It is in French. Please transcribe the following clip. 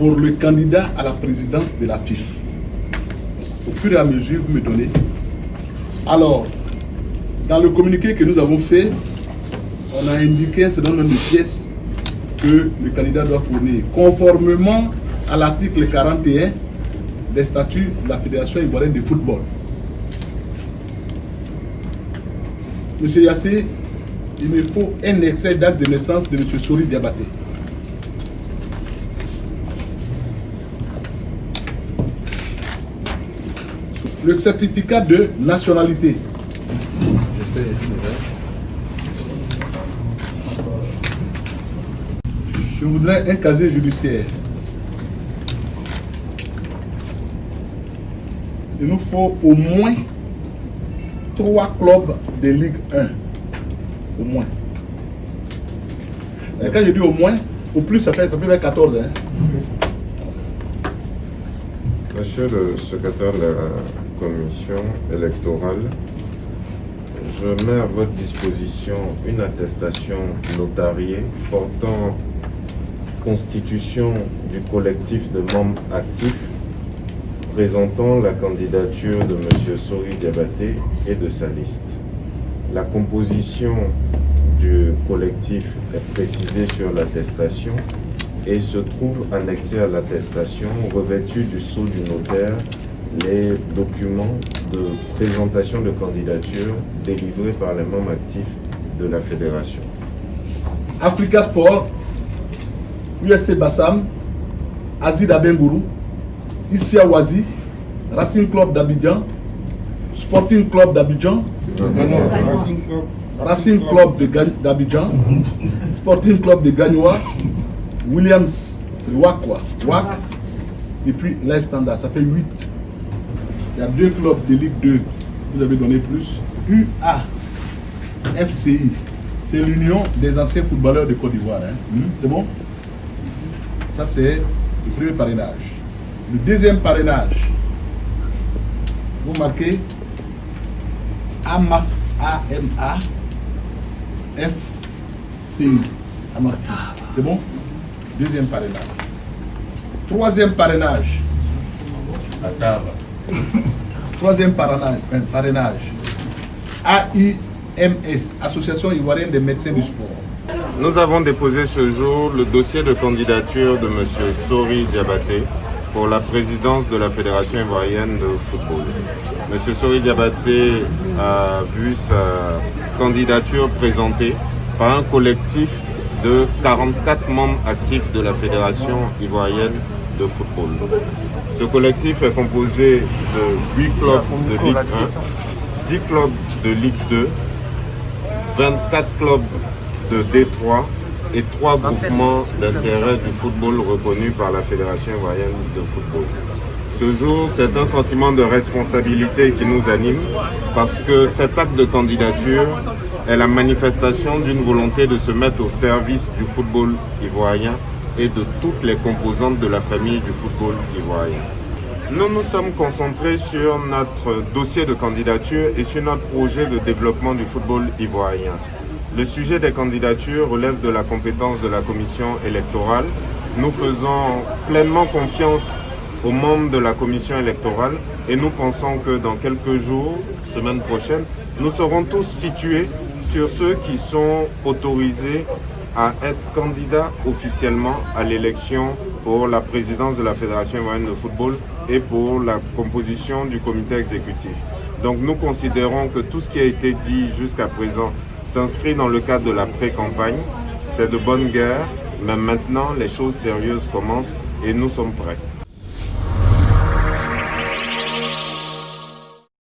pour le candidat à la présidence de la FIF. Au fur et à mesure, vous me donnez. Alors, dans le communiqué que nous avons fait, on a indiqué un certain nombre de pièces que le candidat doit fournir, conformément à l'article 41 des statuts de la Fédération ivoirienne de football. Monsieur Yassé, il me faut un extrait d'acte de naissance de monsieur Sori Diabaté. Le certificat de nationalité. Je voudrais un casier judiciaire. Il nous faut au moins 3 clubs de Ligue 1. Au moins. Et quand je dis au moins, au plus ça fait 14. Hein. Monsieur le secrétaire de la commission électorale, je mets à votre disposition une attestation notariée portant constitution du collectif de membres actifs présentant la candidature de M. Sori Diabaté et de sa liste. La composition du collectif est précisée sur l'attestation et se trouve annexée à l'attestation, revêtue du sceau du notaire, les documents de présentation de candidature délivrés par les membres actifs de la fédération. Africa Sport, USC Bassam, Azid Abengourou, Issia Wazi, Racing Club d'Abidjan, Sporting Club d'Abidjan, Racing Club d'Abidjan, Sporting Club de Gagnoa, Williams, c'est le WAC quoi, WAC, et puis l'Air Standard, ça fait 8. Il y a 2 clubs de Ligue 2, vous avez donné plus. UAFCI, c'est l'Union des anciens footballeurs de Côte d'Ivoire. Hein. C'est bon? Ça c'est le premier parrainage. Le deuxième parrainage, vous marquez AMAF, AMAFCI, Amarty. C'est bon? Deuxième parrainage. Troisième parrainage. Troisième parrainage. AIMS, Association ivoirienne des médecins du sport. Nous avons déposé ce jour le dossier de candidature de M. Sori Diabaté pour la présidence de la Fédération ivoirienne de football. M. Sori Diabaté a vu sa candidature présentée par un collectif de 44 membres actifs de la Fédération ivoirienne de football. Ce collectif est composé de 8 clubs de Ligue 1, 10 clubs de Ligue 2, 24 clubs de D3 et 3 groupements d'intérêt du football reconnus par la Fédération ivoirienne de football. Ce jour, c'est un sentiment de responsabilité qui nous anime parce que cet acte de candidature est la manifestation d'une volonté de se mettre au service du football ivoirien et de toutes les composantes de la famille du football ivoirien. Nous nous sommes concentrés sur notre dossier de candidature et sur notre projet de développement du football ivoirien. Le sujet des candidatures relève de la compétence de la commission électorale. Nous faisons pleinement confiance aux membres de la commission électorale et nous pensons que dans quelques jours, semaine prochaine, nous serons tous situés sur ceux qui sont autorisés à être candidats officiellement à l'élection pour la présidence de la Fédération ivoirienne de football et pour la composition du comité exécutif. Donc nous considérons que tout ce qui a été dit jusqu'à présent s'inscrit dans le cadre de la pré-campagne. C'est de bonne guerre, mais maintenant les choses sérieuses commencent et nous sommes prêts.